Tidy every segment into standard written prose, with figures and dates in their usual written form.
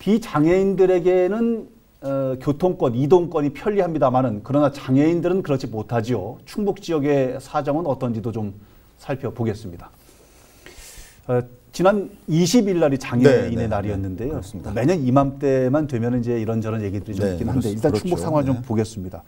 비장애인들에게는 교통권, 이동권이 편리합니다만은 그러나 장애인들은 그렇지 못하지요. 충북 지역의 사정은 어떤지도 좀 살펴보겠습니다. 지난 20일 날이 장애인의 날이었는데요. 그렇습니다. 매년 이맘때만 되면 이제 이런저런 얘기들이 좀 있긴 한데 일단 그렇죠. 충북 상황을 좀 보겠습니다.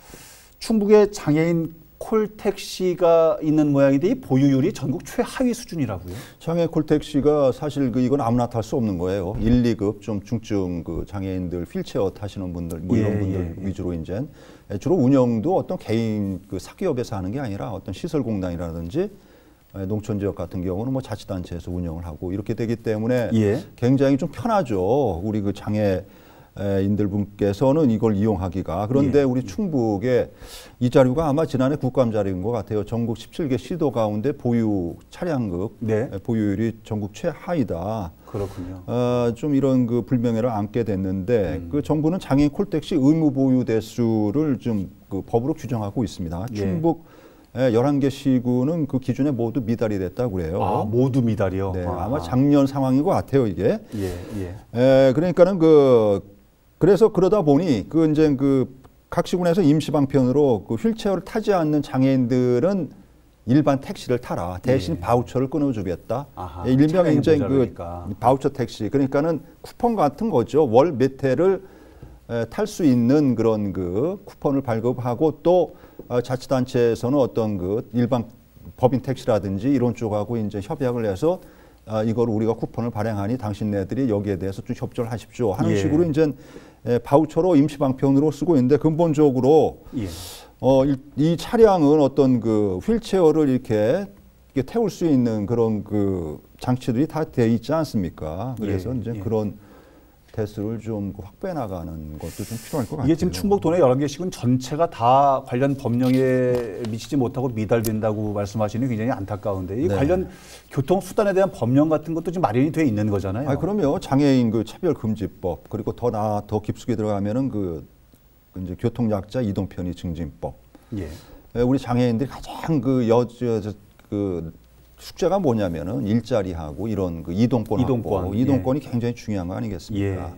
충북에 장애인 콜택시가 있는 모양인데 이 보유율이 전국 최하위 수준이라고요? 장애 콜택시가 사실 이건 아무나 탈 수 없는 거예요. 1, 2급 좀 중증 장애인들 휠체어 타시는 분들 뭐 이런 분들 위주로 이제 주로 운영도 어떤 개인 사기업에서 하는 게 아니라 어떤 시설공단이라든지 농촌 지역 같은 경우는 뭐 자치단체에서 운영을 하고 이렇게 되기 때문에 굉장히 좀 편하죠. 우리 장애인들 분께서는 이걸 이용하기가. 그런데 우리 충북에 이 자료가 아마 지난해 국감 자료인 것 같아요. 전국 17개 시도 가운데 보유 차량급 보유율이 전국 최하위다. 그렇군요. 좀 이런 불명예를 안게 됐는데 정부는 장애인 콜택시 의무 보유 대수를 좀 법으로 규정하고 있습니다. 충북 11개 시구는 그 기준에 모두 미달이 됐다고 그래요. 아, 모두 미달이요? 네, 아마 작년 상황인 것 같아요, 이게. 그러니까는 그래서 그러다 보니 이제 각 시군에서 임시방편으로 휠체어를 타지 않는 장애인들은 일반 택시를 타라. 대신 바우처를 끊어주겠다. 일명 이제 바우처 택시. 그러니까는 쿠폰 같은 거죠. 월 몇 회를 탈 수 있는 그런 쿠폰을 발급하고 또 자치단체에서는 어떤 일반 법인 택시라든지 이런 쪽하고 이제 협약을 해서 이걸 우리가 쿠폰을 발행하니 당신네들이 여기에 대해서 좀 협조를 하십시오 하는 식으로 이제 바우처로 임시방편으로 쓰고 있는데 근본적으로 이 차량은 어떤 휠체어를 이렇게 태울 수 있는 그런 장치들이 다 돼 있지 않습니까? 그래서 이제 그런 대수를 좀 확보해 나가는 것도 좀 필요할 것 같아요. 이게 지금 충북 도내 11개 시군 전체가 다 관련 법령에 미치지 못하고 미달된다고 말씀하시니 굉장히 안타까운데 이 관련 교통수단에 대한 법령 같은 것도 지금 마련이 돼 있는 거잖아요. 그럼요. 장애인 차별금지법 그리고 더 깊숙이 들어가면은 이제 교통약자 이동편의 증진법. 우리 장애인들이 가장 숙제가 뭐냐면은 일자리하고 이런 이동권이 굉장히 중요한 거 아니겠습니까?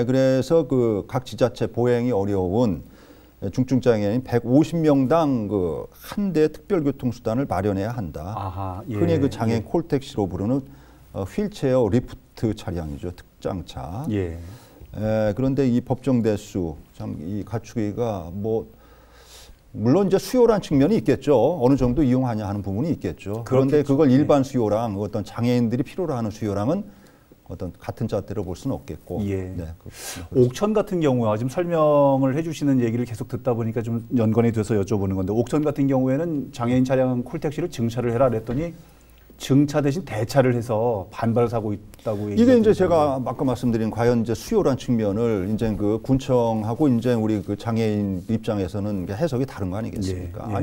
그래서 그각 지자체 보행이 어려운 중증장애인 150명당 한 대 특별교통수단을 마련해야 한다. 흔히 장애인 콜택시로 부르는 휠체어 리프트 차량이죠. 특장차. 그런데 이 법정 대수 참 이 갖추기가 물론 이제 수요란 측면이 있겠죠. 어느 정도 이용하냐 하는 부분이 있겠죠. 그런데 그걸 일반 수요랑 어떤 장애인들이 필요로 하는 수요랑은 어떤 같은 잣대로 볼 수는 없겠고. 옥천 같은 경우에 지금 설명을 해주시는 얘기를 계속 듣다 보니까 좀 연관이 돼서 여쭤보는 건데 옥천 같은 경우에는 장애인 차량 콜택시를 증차를 해라 그랬더니 증차 대신 대차를 해서 반발을 사고 있다고 이게 이제 제가 아까 말씀드린 과연 이제 수요란 측면을 이제 군청하고 이제 우리 장애인 입장에서는 해석이 다른 거 아니겠습니까?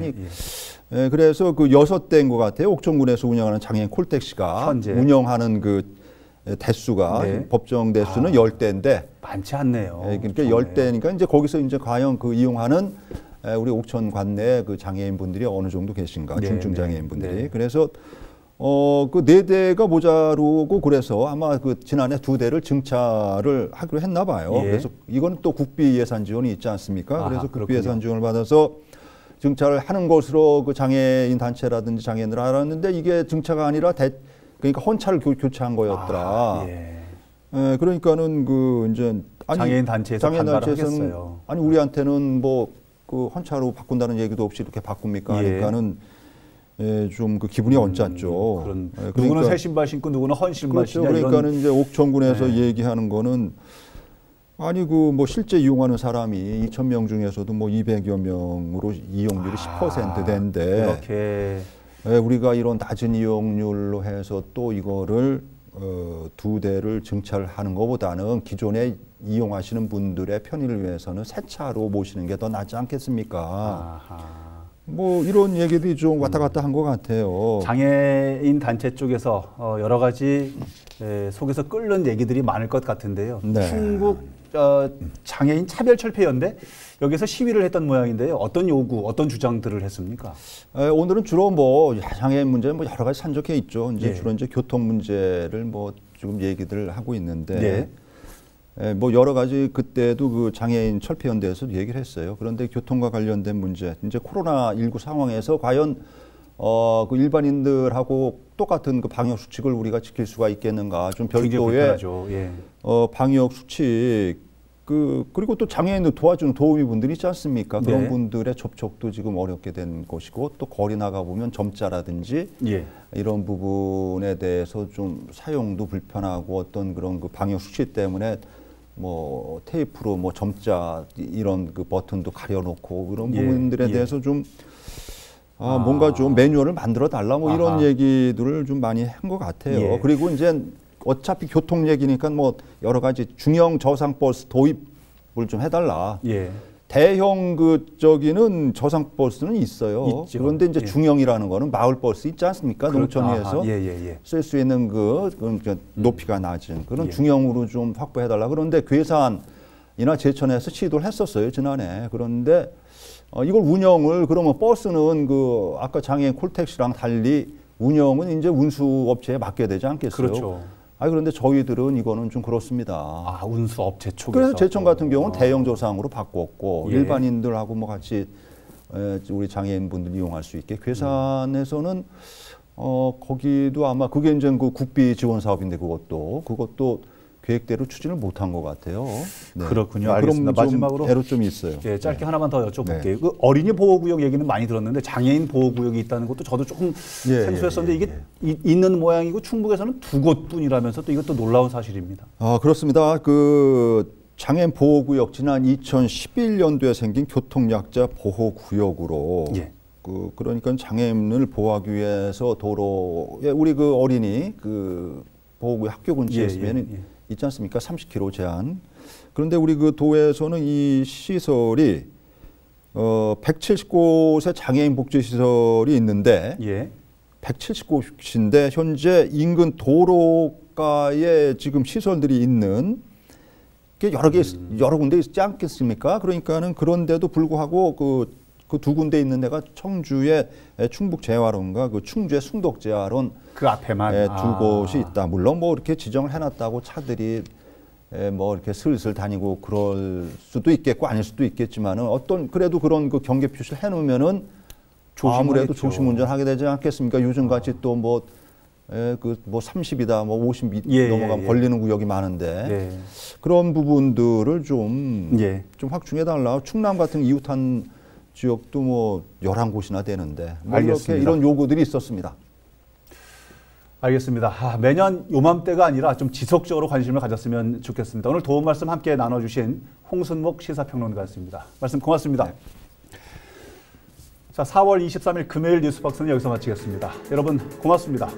그래서 6대인 것 같아요. 옥천군에서 운영하는 장애인 콜택시가 현재 운영하는 대수가 법정 대수는 10대인데 많지 않네요. 그러니까 10대니까 이제 거기서 이제 과연 이용하는 우리 옥천 관내 장애인 분들이 어느 정도 계신가? 중증 장애인 분들이. 그래서 그 4대가 모자르고 그래서 아마 지난해 2대를 증차를 하기로 했나 봐요. 그래서 이건 또 국비 예산 지원이 있지 않습니까? 그래서 국비 예산 지원을 받아서 증차를 하는 것으로 장애인 단체라든지 장애인들 알았는데 이게 증차가 아니라 그러니까 헌차를 교체한 거였더라. 그러니까는 이제 장애인 단체에서 반발을 하겠어요. 아니 우리한테는 헌차로 바꾼다는 얘기도 없이 이렇게 바꿉니까? 하니까는 좀 기분이 언짢죠. 누구는 새 신발 신고 누구는 헌 신발 신냐. 그러니까는 이제 옥천군에서 얘기하는 거는 아니 실제 이용하는 사람이 2,000명 중에서도 200여 명으로 이용률이 10%대인데 우리가 이런 낮은 이용률로 해서 또 이거를 2대를 증차를 하는 것보다는 기존에 이용하시는 분들의 편의를 위해서는 새 차로 모시는 게 더 낫지 않겠습니까? 이런 얘기들이 좀 왔다 갔다 한 것 같아요. 장애인 단체 쪽에서 여러 가지 속에서 끓는 얘기들이 많을 것 같은데요. 충북 장애인 차별철폐연대 여기서 시위를 했던 모양인데요. 어떤 요구, 어떤 주장들을 했습니까? 오늘은 주로 장애인 문제 여러 가지 산적해 있죠. 이제 주로 이제 교통 문제를 지금 얘기들 하고 있는데 뭐 여러 가지 그때도 그 장애인 철폐연대에서도 얘기를 했어요. 그런데 교통과 관련된 문제, 이제 코로나19 상황에서 과연 그 일반인들하고 똑같은 그 방역 수칙을 우리가 지킬 수가 있겠는가? 좀 별도의 예. 방역 수칙 그리고 또 장애인들 도와주는 도우미 분들이 있지 않습니까? 그런 네. 분들의 접촉도 지금 어렵게 된 것이고 또 거리 나가 보면 점자라든지 예. 이런 부분에 대해서 좀 사용도 불편하고 어떤 그런 그 방역 수칙 때문에 뭐 테이프로 뭐 점자 이런 그 버튼도 가려놓고 그런 부분들에 대해서 좀 뭔가 좀 매뉴얼을 만들어 달라 뭐 이런 얘기들을 좀 많이 한 것 같아요. 예. 그리고 이제 어차피 교통 얘기니까 뭐 여러 가지 중형 저상 버스 도입을 좀 해달라. 예. 대형 저기는 저상 버스는 있어요. 있죠. 그런데 이제 예. 중형이라는 거는 마을 버스 있지 않습니까? 농촌에서 쓸 수 있는 그런 높이가 낮은 그런 중형으로 좀 확보해달라. 그런데 괴산이나 제천에서 시도를 했었어요 지난해. 그런데 이걸 운영을 그러면 버스는 그 아까 장애인 콜택시랑 달리 운영은 이제 운수업체에 맡겨야 되지 않겠어요? 그렇죠. 그런데 저희들은 이거는 좀 그렇습니다. 운수업체 쪽에서. 그래서 제천 같은 경우는 대형 조상으로 바꿨고 예. 일반인들하고 뭐 같이 우리 장애인분들 이용할 수 있게 괴산에서는 거기도 아마 그게 이제 그 국비 지원 사업인데 그것도 계획대로 추진을 못한 것 같아요. 네. 그렇군요. 알겠습니다. 마지막으로 애로점이 있어요. 예, 짧게 하나만 더 여쭤볼게요. 네. 그 어린이 보호구역 얘기는 많이 들었는데 장애인 보호구역이 있다는 것도 저도 조금 생소했었는데 이게 있는 모양이고 충북에서는 2곳뿐이라면서 또 이것도 놀라운 사실입니다. 그렇습니다. 그 장애인 보호구역 지난 2011년도에 생긴 교통약자 보호구역으로 그러니까 장애인을 보호하기 위해서 도로에 우리 그 어린이 그 보호구역 학교 근처에 있으면 있지 않습니까? 30km 제한. 그런데 우리 그 도에서는 이 시설이 170곳의 장애인 복지 시설이 있는데 170곳인데 현재 인근 도로가에 지금 시설들이 있는 게 여러 군데 있지 않겠습니까? 그러니까는 그런데도 불구하고 그 두 군데 있는 데가 청주의 충북재활원과 그 충주의 숭덕재활원 그 앞에만 두 곳이 있다. 물론 뭐 이렇게 지정을 해놨다고 차들이 뭐 이렇게 슬슬 다니고 그럴 수도 있겠고 아닐 수도 있겠지만은 그래도 그런 그 경계 표시를 해놓으면은 아무래도 조심 운전하게 되지 않겠습니까? 요즘 같이 또 뭐 30이다, 뭐 50 넘어가면 걸리는 구역이 많은데 그런 부분들을 좀 확충해 달라. 충남 같은 이웃한 지역도 뭐 11곳이나 되는데 뭐 이렇게 이런 요구들이 있었습니다. 알겠습니다. 매년 요맘때가 아니라 좀 지속적으로 관심을 가졌으면 좋겠습니다. 오늘 도움 말씀 함께 나눠주신 홍순목 시사평론가였습니다. 말씀 고맙습니다. 자, 4월 23일 금요일 뉴스박스는 여기서 마치겠습니다. 여러분 고맙습니다.